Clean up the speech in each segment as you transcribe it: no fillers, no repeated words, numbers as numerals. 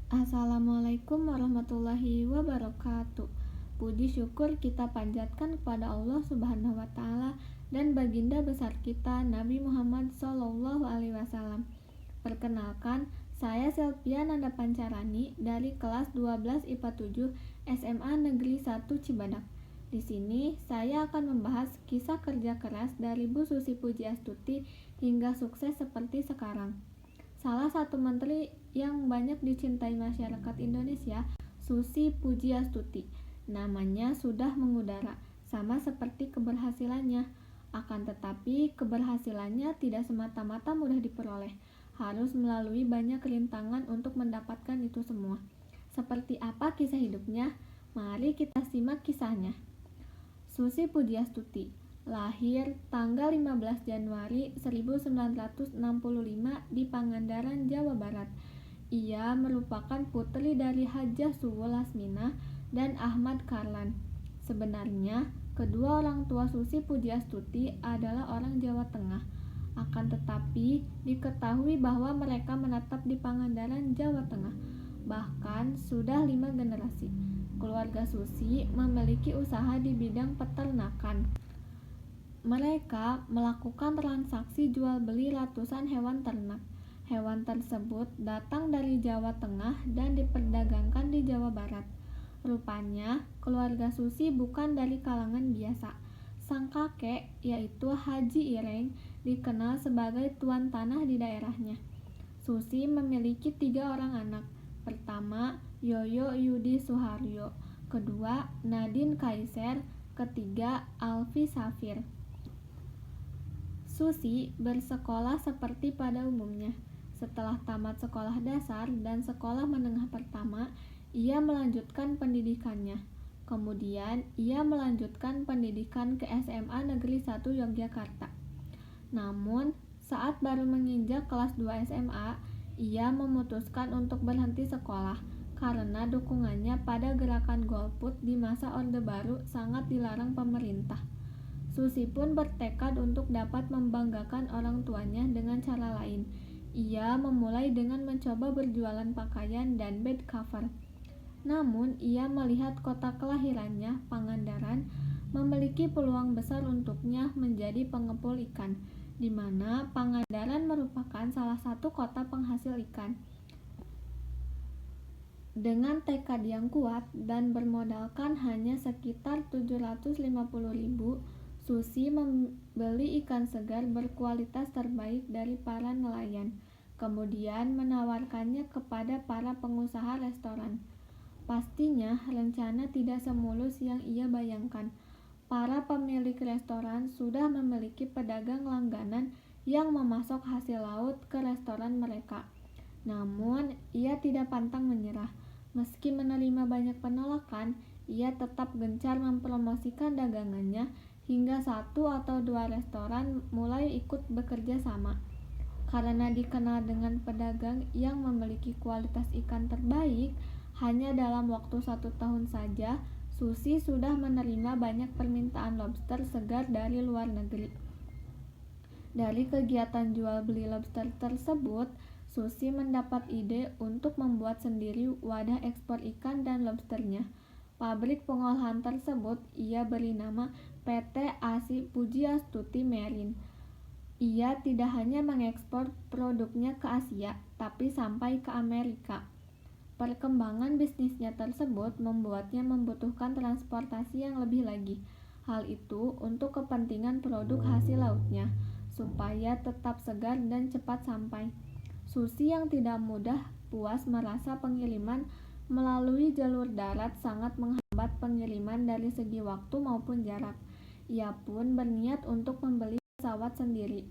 Assalamualaikum warahmatullahi wabarakatuh. Puji syukur kita panjatkan kepada Allah Subhanahu wa taala dan baginda besar kita Nabi Muhammad SAW. Perkenalkan, saya Selviana Nanda Pancarani dari kelas 12 IPA 7 SMA Negeri 1 Cibadak. Di sini saya akan membahas kisah kerja keras dari Bu Susi Pujiastuti hingga sukses seperti sekarang. Salah satu menteri yang banyak dicintai masyarakat Indonesia, Susi Pujiastuti. Namanya sudah mengudara, sama seperti keberhasilannya. Akan tetapi, keberhasilannya tidak semata-mata mudah diperoleh. Harus melalui banyak rintangan untuk mendapatkan itu semua. Seperti apa kisah hidupnya? Mari kita simak kisahnya. Susi Pujiastuti lahir tanggal 15 Januari 1965 di Pangandaran, Jawa Barat. Ia merupakan putri dari Hajah Suwu Lasminah dan Ahmad Karlan. Sebenarnya, kedua orang tua Susi Pujiastuti adalah orang Jawa Tengah. Akan tetapi, diketahui bahwa mereka menetap di Pangandaran, Jawa Tengah. Bahkan sudah 5 generasi. Keluarga Susi memiliki usaha di bidang peternakan. Mereka melakukan transaksi jual beli ratusan hewan ternak. Hewan tersebut datang dari Jawa Tengah dan diperdagangkan di Jawa Barat. Rupanya, keluarga Susi bukan dari kalangan biasa. Sang kakek, yaitu Haji Ireng, dikenal sebagai tuan tanah di daerahnya. Susi memiliki 3 orang anak. Pertama, Yoyo Yudi Suharyo. Kedua, Nadine Kaiser. Ketiga, Alfi Safir. Susi bersekolah seperti pada umumnya. Setelah tamat sekolah dasar dan sekolah menengah pertama, ia melanjutkan pendidikannya. Kemudian, ia melanjutkan pendidikan ke SMA Negeri 1 Yogyakarta. Namun, saat baru menginjak kelas 2 SMA, ia memutuskan untuk berhenti sekolah karena dukungannya pada gerakan golput di masa Orde Baru sangat dilarang pemerintah. Susi pun bertekad untuk dapat membanggakan orang tuanya dengan cara lain. Ia memulai dengan mencoba berjualan pakaian dan bed cover. Namun, ia melihat kota kelahirannya, Pangandaran, memiliki peluang besar untuknya menjadi pengepul ikan, di mana Pangandaran merupakan salah satu kota penghasil ikan. Dengan tekad yang kuat dan bermodalkan hanya sekitar 750.000, Susi membeli ikan segar berkualitas terbaik dari para nelayan, kemudian menawarkannya kepada para pengusaha restoran. Pastinya rencana tidak semulus yang ia bayangkan. Para pemilik restoran sudah memiliki pedagang langganan yang memasok hasil laut ke restoran mereka. Namun, ia tidak pantang menyerah. Meski menerima banyak penolakan, ia tetap gencar mempromosikan dagangannya hingga 1 atau 2 restoran mulai ikut bekerja sama. Karena dikenal dengan pedagang yang memiliki kualitas ikan terbaik, hanya dalam waktu 1 tahun saja, Susi sudah menerima banyak permintaan lobster segar dari luar negeri. Dari kegiatan jual beli lobster tersebut, Susi mendapat ide untuk membuat sendiri wadah ekspor ikan dan lobsternya. Pabrik pengolahan tersebut ia beri nama PT Asi Pujiastuti Marine. Ia tidak hanya mengekspor produknya ke Asia, tapi sampai ke Amerika. Perkembangan bisnisnya tersebut membuatnya membutuhkan transportasi yang lebih lagi. Hal itu untuk kepentingan produk hasil lautnya, supaya tetap segar dan cepat sampai. Susi yang tidak mudah puas merasa pengiriman melalui jalur darat sangat menghambat pengiriman dari segi waktu maupun jarak. Ia pun berniat untuk membeli pesawat sendiri.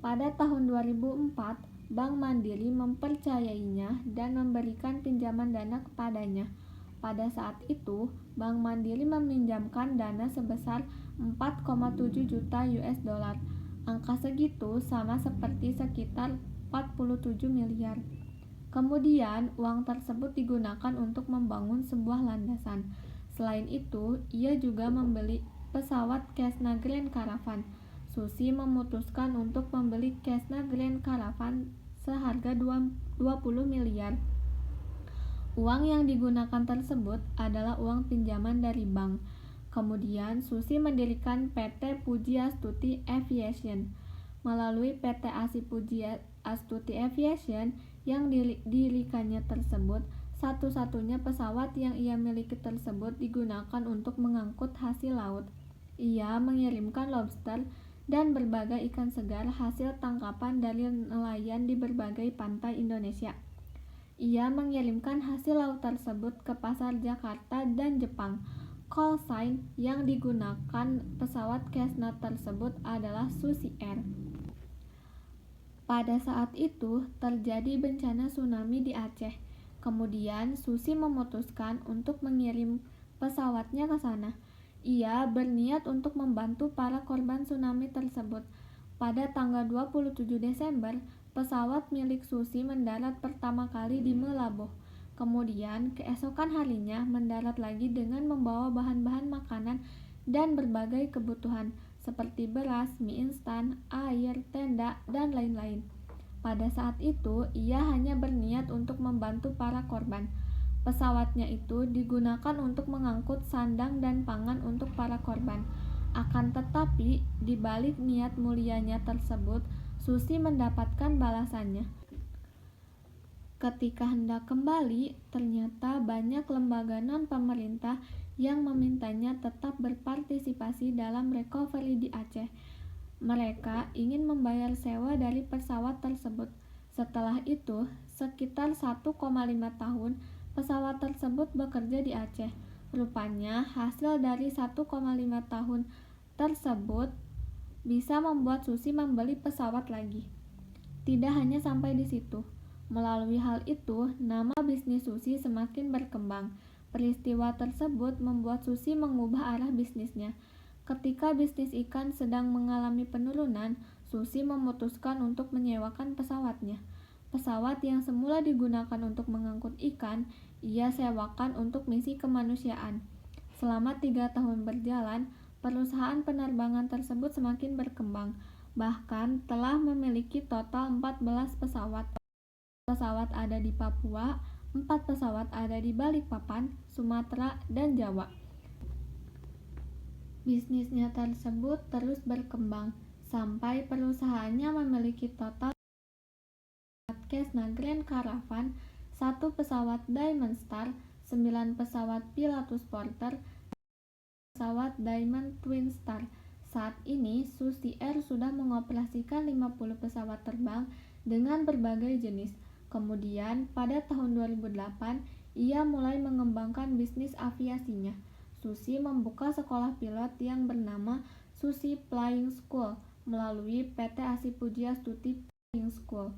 Pada tahun 2004, Bank Mandiri mempercayainya dan memberikan pinjaman dana kepadanya. Pada saat itu, Bank Mandiri meminjamkan dana sebesar 4,7 juta US dollar. Angka segitu sama seperti sekitar 47 miliar. Kemudian, uang tersebut digunakan untuk membangun sebuah landasan. Selain itu, ia juga membeli pesawat Cessna Grand Caravan. Susi memutuskan untuk membeli Cessna Grand Caravan seharga 20 miliar. Uang yang digunakan tersebut adalah uang pinjaman dari bank. Kemudian Susi mendirikan PT Pujiastuti Aviation. Melalui PT Astuti Aviation yang didirikannya tersebut, satu-satunya pesawat yang ia miliki tersebut digunakan untuk mengangkut hasil laut. Ia mengirimkan lobster dan berbagai ikan segar hasil tangkapan dari nelayan di berbagai pantai Indonesia. Ia mengirimkan hasil laut tersebut ke pasar Jakarta dan Jepang. Call sign yang digunakan pesawat Cessna tersebut adalah Susi Air. Pada saat itu terjadi bencana tsunami di Aceh. Kemudian Susi memutuskan untuk mengirim pesawatnya ke sana. Ia berniat untuk membantu para korban tsunami tersebut. Pada tanggal 27 Desember, pesawat milik Susi mendarat pertama kali di Meulaboh. Kemudian keesokan harinya mendarat lagi dengan membawa bahan-bahan makanan dan berbagai kebutuhan seperti beras, mie instan, air, tenda, dan lain-lain. Pada saat itu, ia hanya berniat untuk membantu para korban. Pesawatnya itu digunakan untuk mengangkut sandang dan pangan untuk para korban. Akan tetapi, di balik niat mulianya tersebut, Susi mendapatkan balasannya. Ketika hendak kembali, ternyata banyak lembaga non-pemerintah yang memintanya tetap berpartisipasi dalam recovery di Aceh. Mereka ingin membayar sewa dari pesawat tersebut. Setelah itu, sekitar 1,5 tahun, pesawat tersebut bekerja di Aceh. Rupanya, hasil dari 1,5 tahun tersebut bisa membuat Susi membeli pesawat lagi. Tidak hanya sampai di situ. Melalui hal itu, nama bisnis Susi semakin berkembang. Peristiwa tersebut membuat Susi mengubah arah bisnisnya. Ketika bisnis ikan sedang mengalami penurunan, Susi memutuskan untuk menyewakan pesawatnya. Pesawat yang semula digunakan untuk mengangkut ikan, ia sewakan untuk misi kemanusiaan. Selama 3 tahun berjalan, perusahaan penerbangan tersebut semakin berkembang. Bahkan telah memiliki total 14 pesawat. Pesawat ada di Papua, 4 pesawat ada di Balikpapan, Sumatera, dan Jawa. Bisnisnya tersebut terus berkembang sampai perusahaannya memiliki total pesawat Cessna Grand Caravan, 1 pesawat Diamond Star, 9 pesawat Pilatus Porter, dan pesawat Diamond Twin Star. Saat ini, Susi Air sudah mengoperasikan 50 pesawat terbang dengan berbagai jenis. Kemudian, pada tahun 2008, ia mulai mengembangkan bisnis aviasinya. Susi membuka sekolah pilot yang bernama Susi Flying School melalui PT Asi Pujiastuti Flying School.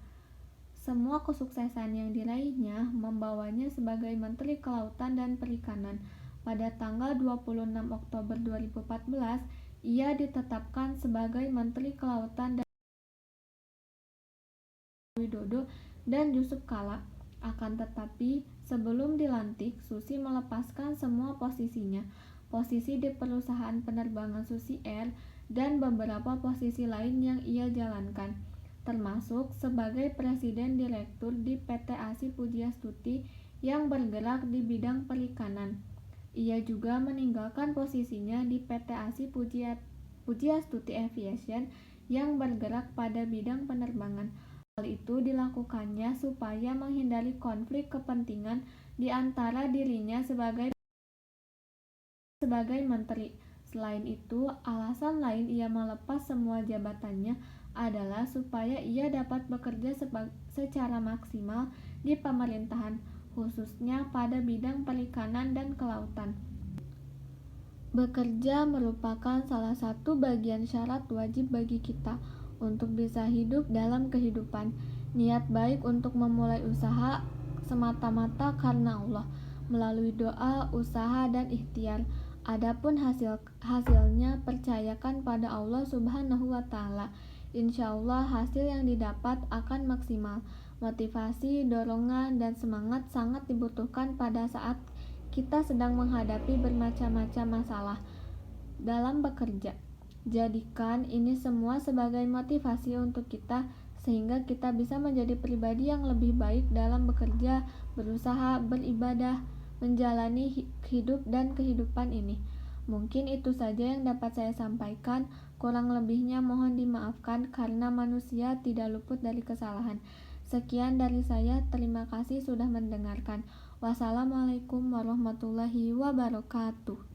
Semua kesuksesan yang diraihnya membawanya sebagai Menteri Kelautan dan Perikanan. Pada tanggal 26 Oktober 2014, ia ditetapkan sebagai Menteri Kelautan dan Widodo dan Yusuf Kala. Akan tetapi, sebelum dilantik, Susi melepaskan semua posisinya, posisi di perusahaan penerbangan Susi Air, dan beberapa posisi lain yang ia jalankan, termasuk sebagai Presiden Direktur di PT Asi Pujiastuti yang bergerak di bidang perikanan. Ia juga meninggalkan posisinya di PT Asi Pujiastuti Aviation yang bergerak pada bidang penerbangan. Hal itu dilakukannya supaya menghindari konflik kepentingan di antara dirinya sebagai menteri. Selain itu, alasan lain ia melepas semua jabatannya adalah supaya ia dapat bekerja secara maksimal di pemerintahan, khususnya pada bidang perikanan dan kelautan. Bekerja merupakan salah satu bagian syarat wajib bagi kita untuk bisa hidup dalam kehidupan. Niat baik untuk memulai usaha semata-mata karena Allah, melalui doa, usaha, dan ikhtiar. Adapun hasilnya percayakan pada Allah Subhanahu wa Ta'ala. Insya Allah hasil yang didapat akan maksimal. Motivasi, dorongan, dan semangat sangat dibutuhkan pada saat kita sedang menghadapi bermacam-macam masalah dalam bekerja. Jadikan ini semua sebagai motivasi untuk kita sehingga kita bisa menjadi pribadi yang lebih baik dalam bekerja, berusaha, beribadah, menjalani hidup dan kehidupan ini. Mungkin itu saja yang dapat saya sampaikan. Kurang lebihnya mohon dimaafkan karena manusia tidak luput dari kesalahan. Sekian dari saya, terima kasih sudah mendengarkan. Wassalamualaikum warahmatullahi wabarakatuh.